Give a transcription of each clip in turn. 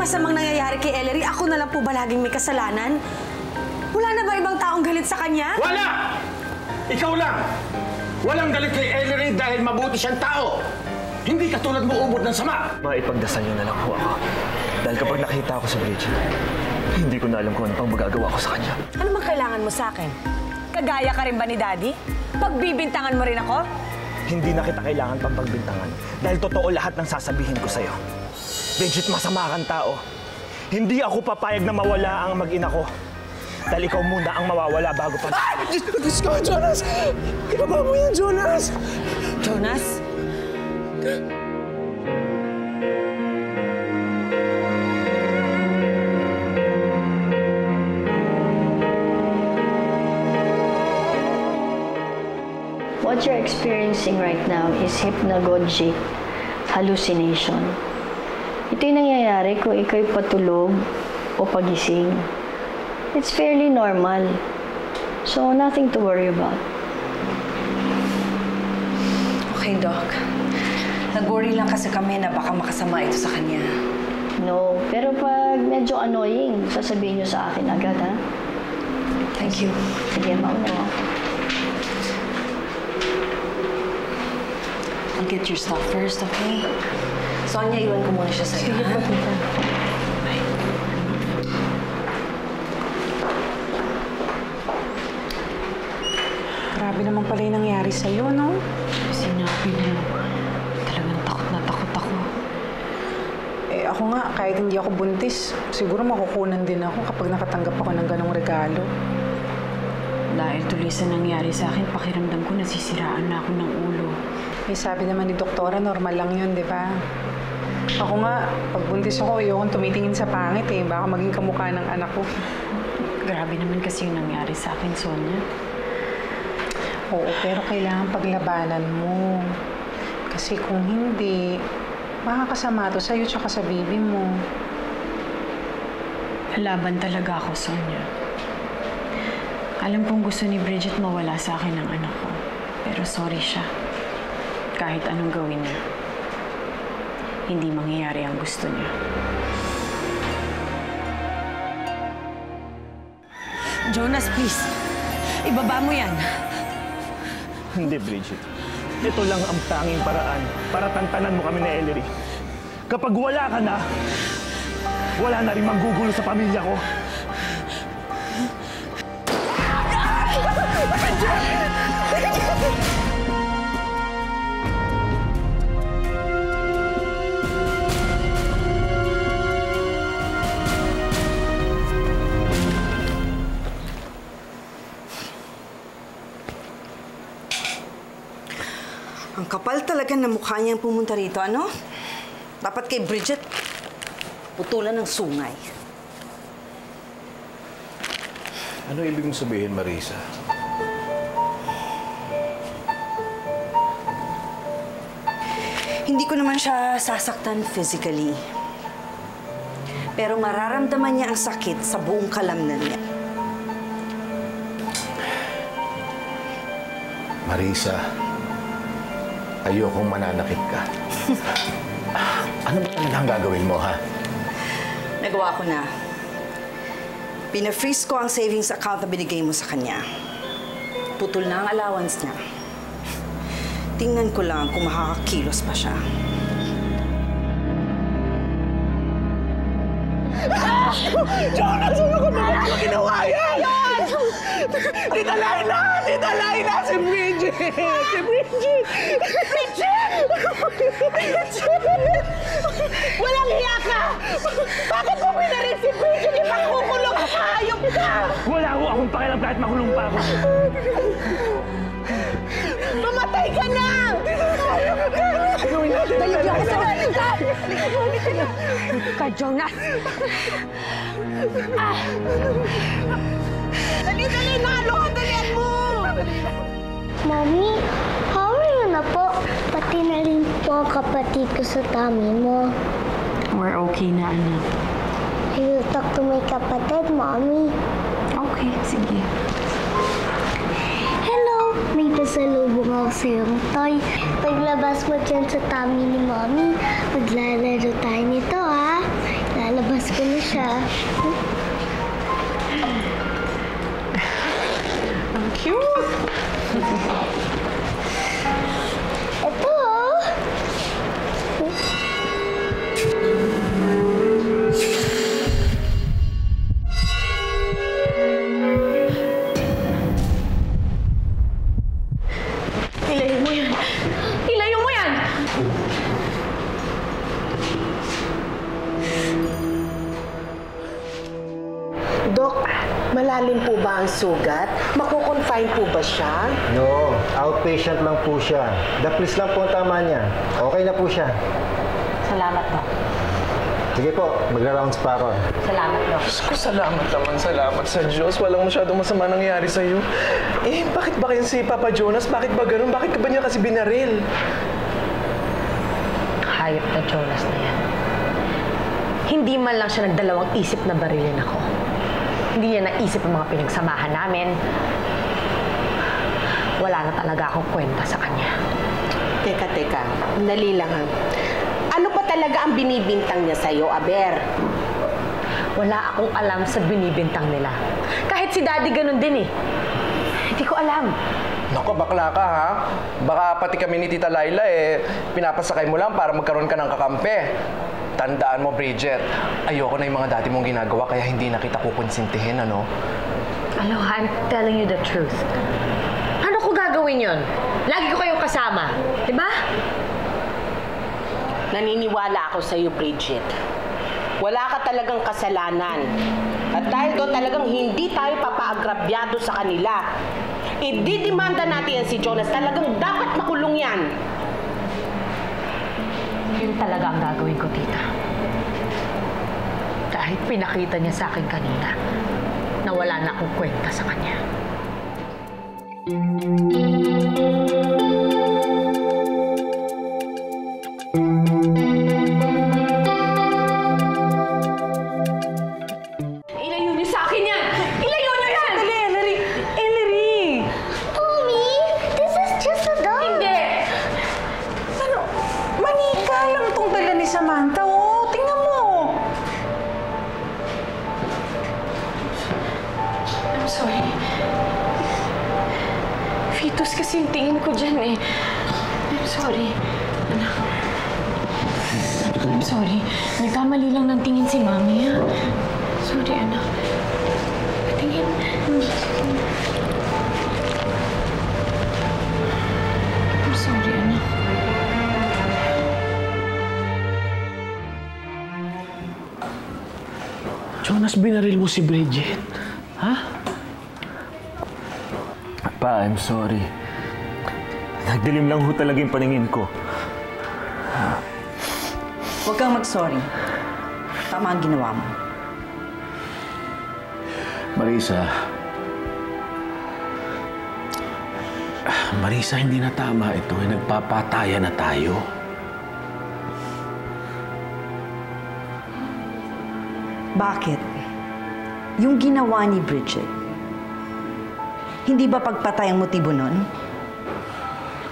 masamang nangyayari kay Ellery, ako na lang po ba laging may kasalanan? Wala na ba ibang taong galit sa kanya? Wala! Ikaw lang! Walang galit kay Ellery dahil mabuti siyang tao! Hindi katulad mo umod ng sama! Maipagdasal niyo na lang po ako. Dahil kapag nakita ako sa Bridget, hindi ko na alam kung ano pang magagawa ko sa kanya. Ano mang kailangan mo sa akin? Kagaya ka rin ba ni Daddy? Pagbibintangan mo rin ako? Hindi na kita kailangan pang pagbintangan dahil totoo lahat ng sasabihin ko sa'yo. Bridget, masama kang tao. Hindi ako papayag na mawala ang mag-ina ko. Dahil ikaw muna ang mawawala bago pa... Diyos ko, Jonas! Kinaba mo yan, Jonas! Jonas? What you're experiencing right now is hypnagogic hallucination. Ito yung nangyayari kung ikaw'y patulog o pagising. It's fairly normal. So, nothing to worry about. Okay, Doc. Nag-worry lang kasi kami na baka makasama ito sa kanya. No, pero pag medyo annoying, sasabihin niyo sa akin agad, ha? Thank you. Sige, mauna mo. I'll get your stuff first, okay? Sonia, iwan ko muna siya sa'yo. Sige po, tita. Bye. Grabe naman pala yung nangyari sa'yo, no? Sinabi niya, talagang takot na takot ako. Eh, ako nga, kahit hindi ako buntis, siguro makukunan din ako kapag nakatanggap ako ng ganong regalo. Dahil tuloy sa nangyari sa akin, pakiramdam ko nasisiraan na ako ng ulo. Eh, sabi naman ni doktora, normal lang yun, di ba? Ako nga, pag buntis ako, ayokong tumitingin sa pangit eh. Baka maging kamukha ng anak ko. Grabe naman kasi yung nangyari sa akin, Sonia. Oo, pero kailangan paglabanan mo. Kasi kung hindi, makakasama to sa'yo tsaka sa baby mo. Laban talaga ako, Sonia. Alam kong gusto ni Bridget mawala sa akin ang anak ko. Pero sorry siya. Kahit anong gawin niya, hindi mangyayari ang gusto niya. Jonas, please. Ibaba mo yan. Hindi, Bridget. Ito lang ang tanging paraan para tantanan mo kami ni Ellery. Kapag wala ka na, wala na rin manggugulo sa pamilya ko. Ang kapal talaga na mukha niyang pumunta rito, ano? Dapat kay Bridget, putulan ng sungay. Ano ibig mong sabihin, Marisa? Hindi ko naman siya sasaktan physically. Pero mararamdaman niya ang sakit sa buong kalamnan niya. Marisa, ayokong mananakit ka. Ano ba talagang gagawin mo, ha? Nagawa ko na. Pina-freeze ko ang savings account na binigay mo sa kanya. Putol na ang allowance niya. Tingnan ko lang kung makakakilos pa siya. Jonas, ano ka ba? Ano ginawa yan? Tita Laila! Tita Laila! Si Bridget! Si Bridget! Bridget! Walang hiya ka! Bakit mo pinarin si Bridget? Ipakukulong ka! Hayop ka! Wala ho akong pakialam kahit makulong pa ako. Mamatay ka na! Dali ka sa natin ka! Ka, Jonas! Dali na! Dalian mo! Mommy, how are you na po? Pati na rin po ang kapatid ko sa tummy mo. We're okay na, anak. I will talk to my kapatid, Mommy. Okay, sige. Hello! May pasalubong ako sa iyong toy. Paglabas mo dyan sa tummy ni Mommy, maglalaro tayo nito, ha? Lalabas Miss ko na siya. Ang cute! Ito, oh. Ilayo mo yan! Ilayo mo yan! Dok, malalim po ba ang sugat? Makukonfine po ba siya? No, outpatient lang po siya. Daplis lang po ang tama niya. Okay na po siya. Salamat, Doc. Sige po, magra-rounds pa ako. Salamat, Doc. Diyos ko, salamat sa Diyos. Walang masyadong masama nangyari sa'yo. Eh, bakit ba kayo si Papa Jonas? Bakit ba ganun? Bakit ka ba niya kasi binaril? Hayop na Jonas na yan. Hindi man lang siya nagdalawang isip na barilin ako. Hindi niya naisip ang mga pinagsamahan namin. Wala na talaga akong kwenta sa kanya. Teka. Dali lang ha. Ano pa talaga ang binibintang niya sa'yo, Aber? Wala akong alam sa binibintang nila. Kahit si Daddy ganun din eh. Hindi ko alam. Naku, bakla ka ha? Baka pati kami ni Tita Laila pinapasakay mo lang para magkaroon ka ng kakampi. Tandaan mo, Bridget, ayoko na yung mga dati mong ginagawa kaya hindi na kita kukonsintihin, ano? Aloha, I'm telling you the truth. Paano ko gagawin yon? Lagi ko kayong kasama. Diba? Naniniwala ako sa'yo, Bridget. Wala ka talagang kasalanan. At dahil doon talagang hindi tayo papaagrabyado sa kanila. Ididimanda natin yan si Jonas. Talagang dapat makulong yan. Yun talaga ang gagawin ko, tita. Dahil pinakita niya sa akin kanina na wala na akong kwenta sa kanya. Ilayo niyo sa akin yan! Ilayo niyo yan! Ellery! Mommy, this is just a dog. Hindi! Ano? Manika lang itong dala ni Samantha, oh. Tingnan mo. I'm sorry. Fetus kasi yung tingin ko dyan eh. I'm sorry. Anak. I'm sorry. Nagkamali lang ng tingin si Mami, ha? Sorry, anak. Tingin. I'm sorry, anak. Jonas, binaril mo si Bridget. Ha? Pa, I'm sorry. Nagdilim lang ho talaga yung paningin ko. Huwag kang mag-sorry. Tama ang ginawa mo. Marisa, hindi na tama ito. Nagpapataya na tayo. Bakit? Yung ginawa ni Bridget, hindi ba pagpatay ang motibo nun?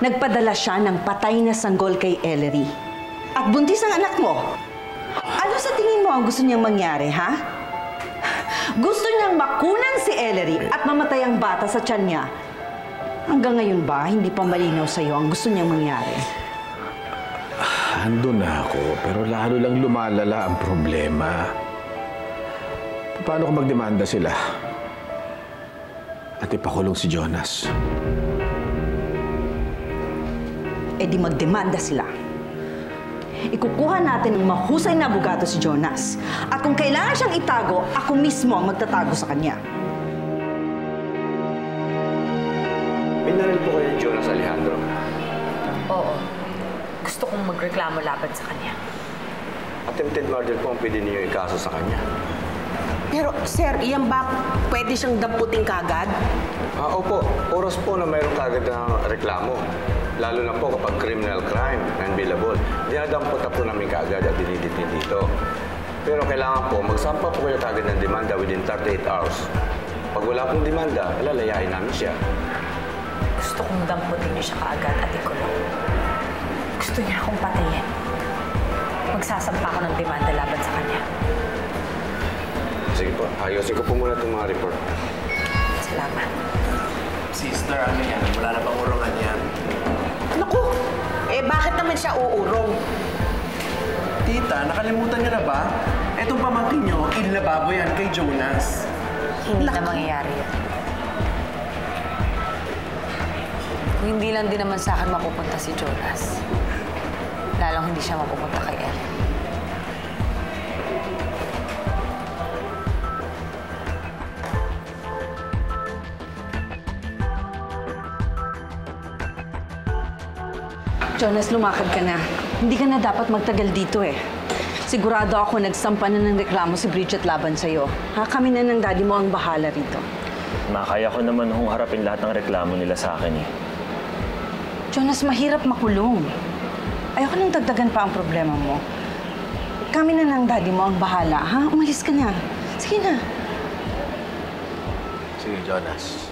Nagpadala siya ng patay na sanggol kay Ellery. At buntis ang anak mo. Ano sa tingin mo ang gusto niyang mangyari, ha? Gusto niyang makunan si Ellery at mamatay ang bata sa tiyan niya. Hanggang ngayon ba, hindi pa malinaw sa'yo ang gusto niyang mangyari? Andun na ako, pero lalo lang lumalala ang problema. Paano kung magdemanda sila? At ipakulong si Jonas? E di magdemanda sila. Ikukuha natin ng mahusay na abogado si Jonas. At kung kailangan siyang itago, ako mismo ang magtatago sa kanya. Binaril po kayo ni Jonas Alejandro. Oo. Gusto kong magreklamo laban sa kanya. Attempted murder po ang pwede niyo ikaso sa kanya. Pero, sir, iyan ba pwede siyang damputin kagad? Opo, oras po na mayroong kagad na reklamo. Lalo na po kapag criminal crime, unbillable. Dinadampot na po namin kagad at diniditin dito. Pero kailangan po, magsampa po kayo kagad ng demanda within 38 hours. Pag wala pong demanda, alalayain namin siya. Gusto kong damputin niya siya kaagad at ikulong. Gusto niya akong patayin. Magsasampa ko ng demanda laban sa kanya. Sige po, ayusin ko po muna itong mga report. Salamat. Sister, ano yan? Wala na bang urungan yan? Naku, bakit naman siya uurong? Tita, nakalimutan niyo na ba? Etong pamangkin niyo, inlababo yan kay Jonas. Hindi na mangyayari yan. Kung hindi lang din naman sa akin mapupunta si Jonas, lalong hindi siya mapupunta kay Ellen. Jonas, lumakad ka na. Hindi ka na dapat magtagal dito eh. Sigurado ako nagsampa na ng reklamo si Bridget laban sa'yo. Kami na ng daddy mo ang bahala rito. Kaya ko naman hong harapin lahat ng reklamo nila sa akin eh. Jonas, mahirap makulong. Ayoko nang dagdagan pa ang problema mo. Kami na ng daddy mo ang bahala, ha? Umalis ka na. Sige na. Sige, Jonas.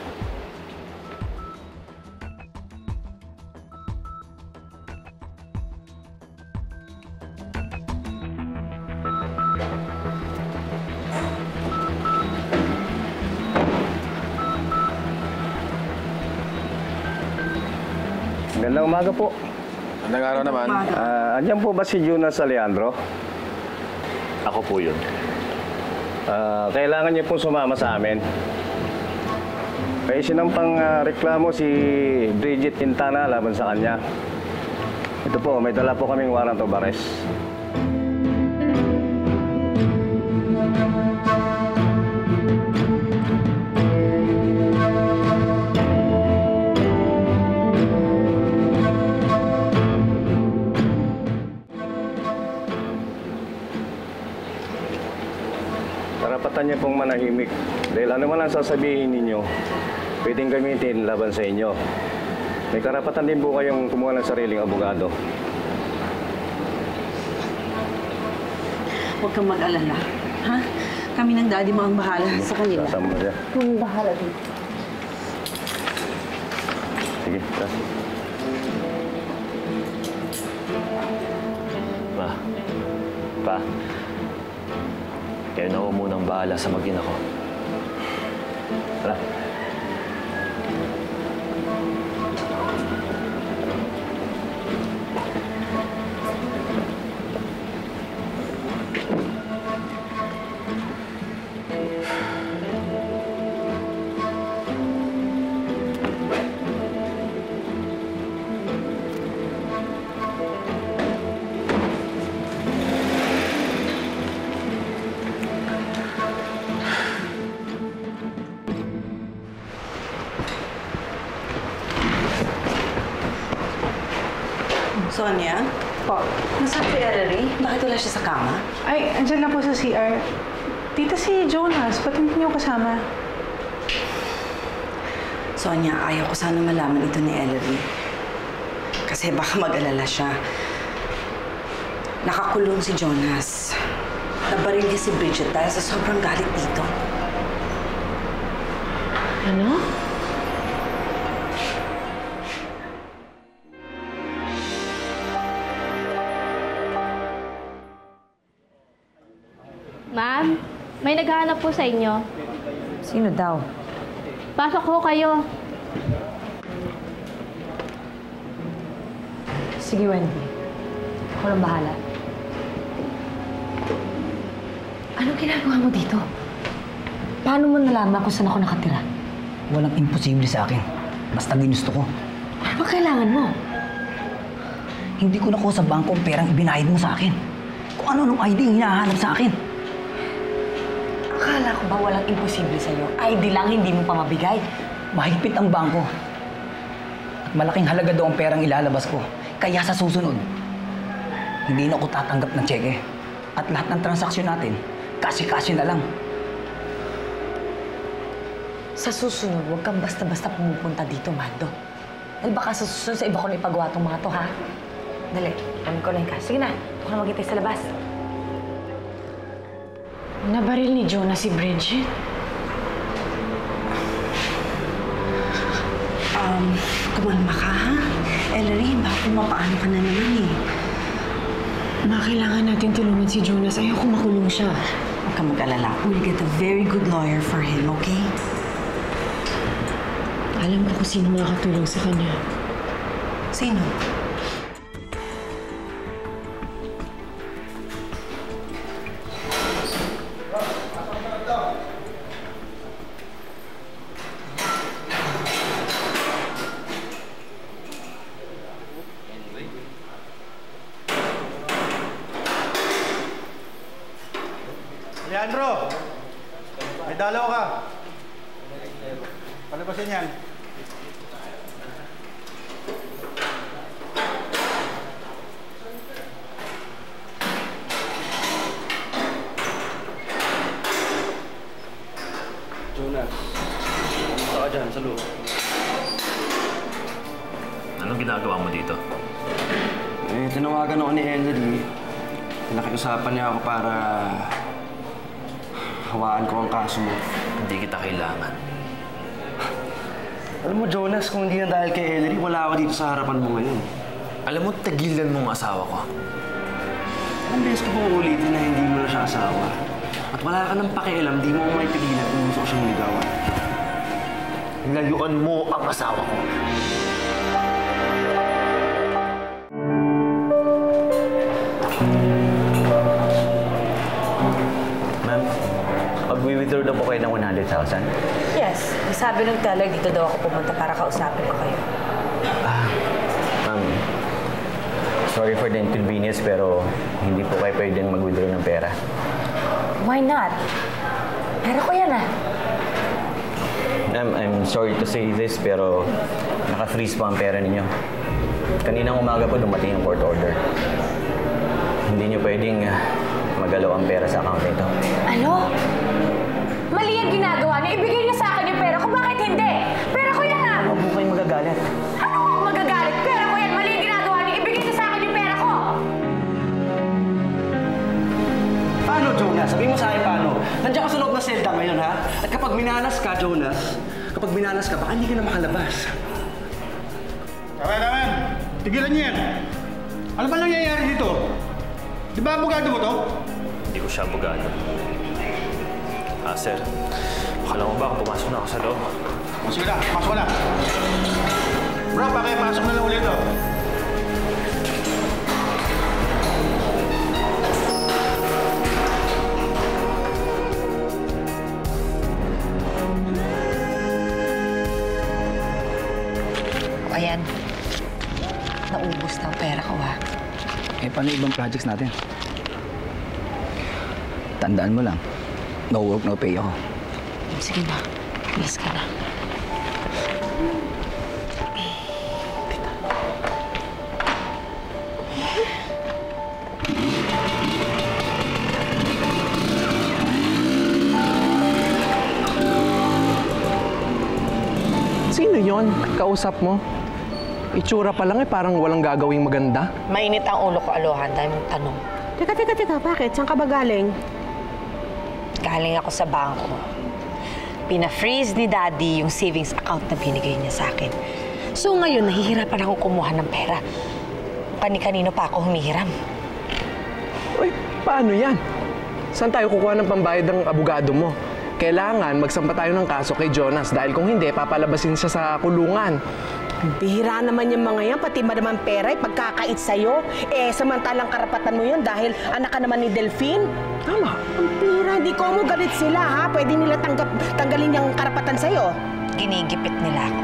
Magandang umaga po. Magandang araw naman. Andiyan po ba si Jonas Alejandro? Ako po yun. Kailangan niyo pong sumama sa amin. May sinampang reklamo si Bridget Quintana laban sa kanya. Ito po, may dala po kaming warrant of arrest. Karapatan niya pong manahimik. Dahil ano man ang sasabihin ninyo, pwedeng gamitin laban sa inyo. May karapatan din po kayong kumuha ng sariling abogado. Huwag kang mag-alala, ha? Kami ng daddy mo ang bahala sa kanila. Kasama siya. Kung bahala din. Sige, tas. Ma, Pa, kayo na ho munang bahala sa mag-ina ko. Tara. Sonia? Po. Nasaan si Ellery? Bakit wala siya sa kama? Ay, andyan lang po sa CR. Tita, si Jonas, ba't hindi niyo kasama? Sonia, ayaw ko sana malaman ito ni Ellery. Kasi baka mag-alala siya. Nakakulong si Jonas. Nabaril niya si Bridget dahil sa sobrang galit dito. Ano? Ma'am, may naghahanap po sa inyo. Sino daw? Pasok ho kayo. Sige, Wendy. Ako lang bahala. Anong ginagawa mo dito? Paano mo nalaman kung saan ako nakatira? Walang imposible sa akin. Basta ginusto ko. Ano ba kailangan mo? Hindi ko nakuha sa bangko ang perang ibinayad mo sa akin. Kung ano nung ID ang hinahanap sa akin. Akala ko ba walang imposible sa'yo? ID lang hindi mo pa mabigay. Mahigpit ang bangko. At malaking halaga daw ang perang ilalabas ko. Kaya sa susunod, hindi na ako tatanggap ng tseke. At lahat ng transaksyon natin, kasi-kasi na lang. Sa susunod, huwag kang basta-basta pumupunta dito, Mando. Dahil baka sa susunod sa iba ko na ipagawa tong mga to, ha? Dali, kunin ko lang ka. Sige na, huwag na maghintay sa labas. Nabaril ni Jonas si Bridget. Kumalma ka, ha? Ellery, baka mapaano ka na naman eh. Ma, kailangan natin tulungan si Jonas. Ayoko makulong siya. Huwag ka mag-alala. We'll get a very good lawyer for him, okay? Alam ko kung sino makakatulong sa kanya. Sino? Leandro! May dalaw ka. Palabasin yan. Jonas, kamusta ka dyan sa loob? Anong ginagawa mo dito? Eh, tinawagan ako ni Ellery. Nakiusapan niya ako para hawaan ko ang kaso mo. Hindi kita kailangan. Alam mo, Jonas, kung hindi na dahil kay Ellery, wala ako dito sa harapan mo ngayon. Alam mo, tagilan mo ang asawa ko. Ang beses ko pong ulitin na hindi mo na siya asawa. At wala ka ng pakialam, di mo ako may pigilan kung gusto ko siyang ligawan. Layuan mo ang asawa ko. Ma'am, mag-withdraw daw po kayo ng 100,000. Yes. Sabi ng teller, dito daw ako pumunta para kausapin ko kayo. Ma'am, sorry for the inconvenience pero hindi po kayo pwedeng mag-withdraw ng pera. Why not? Pero ko yan ah. Ma'am, I'm sorry to say this pero naka-freeze po ang pera ninyo. Kaninang umaga po dumating ang court order. Hindi nyo pwedeng magalaw ang pera sa account nito. Ano? Mali ang ginagawa niya. Ibigay niya sa akin yung pera ko. Bakit hindi? Pera ko yan ah! Huwag po kayong magagalit. Ano ako magagalit? Pera ko yan. Mali ang ginagawa niya. Ibigay niya sa akin yung pera ko. Paano, Jonas? Sabihin mo sa akin paano? Nandiyan ka sa loob ng selda ngayon, ha? At kapag minanas ka, Jonas, baka hindi ka na makalabas. Tama. Tigilan niyo yan. Ano ba nangyayari dito? Di ba abogado mo to? Hindi ko siya abogado. Sir, akala mo ba pumasok na ako sa loob? Sige na, pasok na. Bro, pasok na lang ulit to. Ayan. Naubos na ang pera ko ha. Eh, paano ibang projects natin? Tandaan mo lang, no work, no pay ako. Sige na. Please ka na. Sino yon? Kausap mo? Itsura pa lang parang walang gagawing maganda. Mainit ang ulo ko, Alohan, dahil mong tanong. Teka, bakit? Saan ka ba galing? Galing ako sa bangko. Pina-freeze ni Daddy yung savings account na binigay niya sa akin. So ngayon, nahihirapan akong kumuha ng pera. Kani-kanino pa ako humihiram. Uy, paano yan? Saan tayo kukuha ng pambayad ng abogado mo? Kailangan magsampa tayo ng kaso kay Jonas dahil kung hindi, papalabasin siya sa kulungan. Bihira naman yung mga yan, pati ba naman pera ay pagkakait sa'yo? Eh, samantalang karapatan mo yun dahil anak ka naman ni Delphine? Tama. Ang bihira, hindi ko mo galit sila ha? Pwede nila tanggalin yung karapatan sa'yo. Ginigipit nila ako.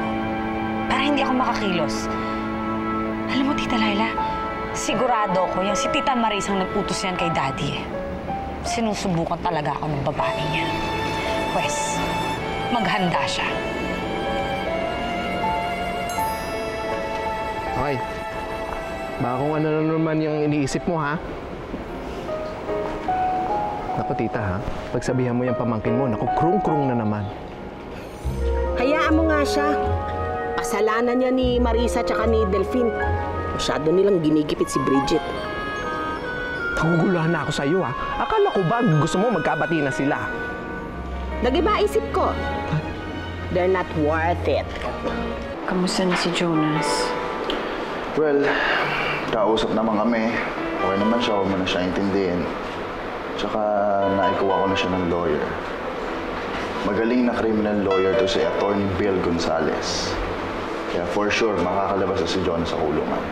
Para hindi ako makakilos. Alam mo, Tita Laila, sigurado ko yung si Tita Maris ang nagputos yan kay Daddy eh. Sinusubukan talaga ako ng babae niya. Pwes, maghanda siya. Okay. Baka kung ano na naman yung iniisip mo, ha? Naku, tita, ha? Pagsabihan mo yung pamangkin mo, naku, krung-krung na naman. Hayaan mo nga siya. Kasalanan niya ni Marisa tsaka ni Delphine. Masyado nilang ginigipit si Bridget. Naguguluhan na ako sa'yo, ha? Akala ko ba gusto mo magkabati na sila? Nag-iba isip ko. They're not worth it. Kamusta na si Jonas? Well, kausap naman kami. Okay naman siya, huwag mo na siya intindihin. Tsaka naikuha ko na siya ng lawyer. Magaling na criminal lawyer to si Attorney Bill Gonzales. Kaya for sure, makakalabas na si John sa kulungan.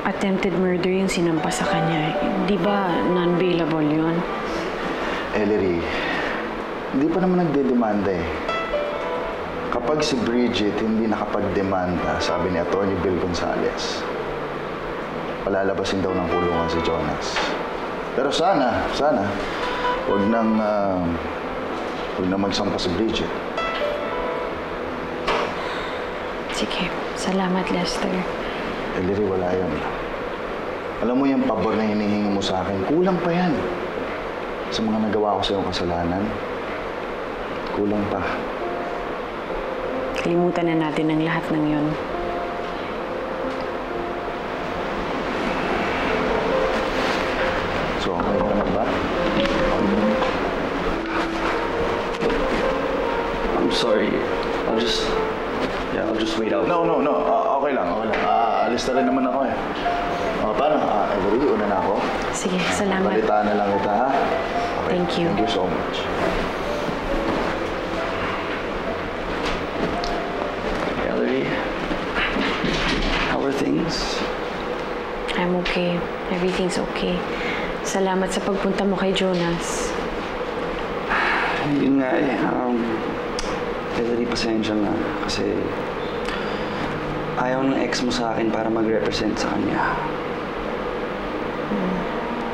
Attempted murder yung sinampa sa kanya. Di ba non-bailable yun? Ellery, hindi pa naman nagdedemanda eh. Kapag si Bridget hindi nakapagdemanda, sabi ni Attorney Bill Gonzales, palalabasin daw ng kulungan si Jonas. Pero sana, huwag nang magsampa si Bridget. Sige, salamat Lester. Ellery, wala yan. Alam mo yung pabor na hinihingi mo sa akin, kulang pa yan. Sa mga nagawa ko sa iyong kasalanan, kulang pa. Kalimutan na natin ang lahat ng yun. So, okay ka naman ba? I'm sorry. I'll just wait out. No. Okay lang. Alis na rin naman ako eh. Paano? Ellery, una na ako. Sige, salamat. Balitaan na lang kita, ha? Okay. Thank you. Thank you so much. Ellery, how are things? I'm okay. Everything's okay. Salamat sa pagpunta mo kay Jonas. Yun nga eh. Ellery, pasensya na. Kasi ayaw ng ex mo sa akin para mag-represent sa kanya.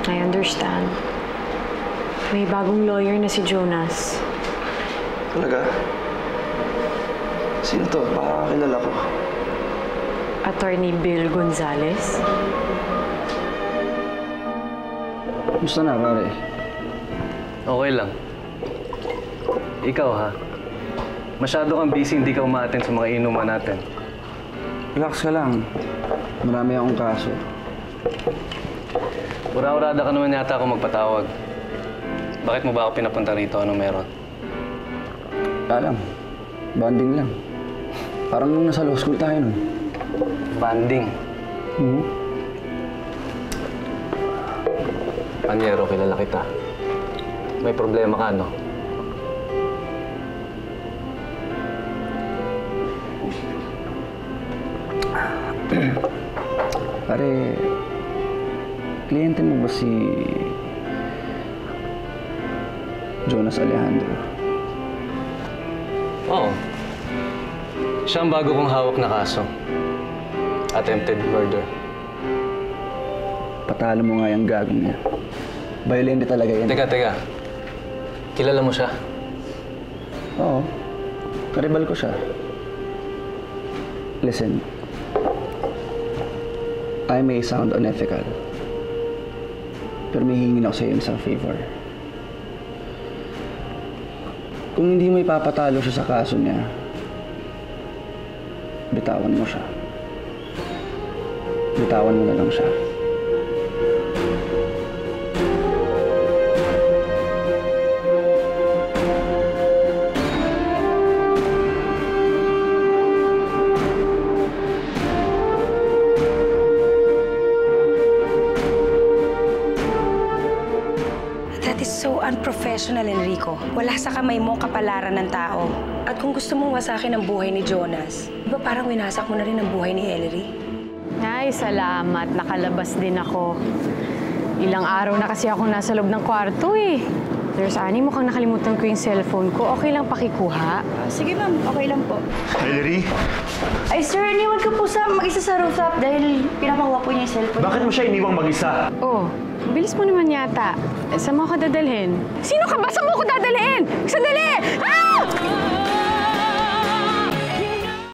I understand. May bagong lawyer na si Jonas. Talaga? Sino to? Baka kilala ko. Attorney Bill Gonzales. Gusto na, pare? Okay lang. Ikaw, ha? Masyado kang busy, hindi ka umaattend sa mga inuman natin. Relax ka lang. Marami akong kaso. Ura-urada ka naman yata ako magpatawag. Bakit mo ba ako pinapunta rito? Anong meron? Alam. Bonding lang. Parang nung nasa law school tayo nun. Banding? Panyero, kilala kita. May problema ka, no? Pare, kliyente mo ba si Jonas Alejandro? Oo. Siya ang bago kong hawak na kaso. Attempted murder. Patalo mo nga yung gagong niya. Violente talaga yan. Teka. Kilala mo siya? Oo. Karibal ko siya. Listen. I may sound unethical. Pero may hingin ako sa iyo isang favor. Kung hindi mo ipapatalo siya sa kaso niya, bitawan mo siya. Bitawan mo na lang siya. That is so unprofessional, Enrico. Wala sa kamay mo kapalaran ng tao. At kung gusto mong wasakin ang buhay ni Jonas, di ba parang winasak mo na rin ang buhay ni Ellery? Ay, salamat. Nakalabas din ako. Ilang araw na kasi ako nasa loob ng kwarto eh. There's Annie, mukhang nakalimutan ko yung cellphone ko. Okay lang pakikuha? Sige ma'am, okay lang po. Ellery? Ay sir, iniwan ko po mag-isa sa rooftop dahil pinapakuha po niya yung cellphone. Bakit mo siya iniwang mag-isa? Oh, bilis mo naman yata. Saan mo ako dadalhin? Sino ka ba? Saan mo ako dadalhin? Sandali! Ah!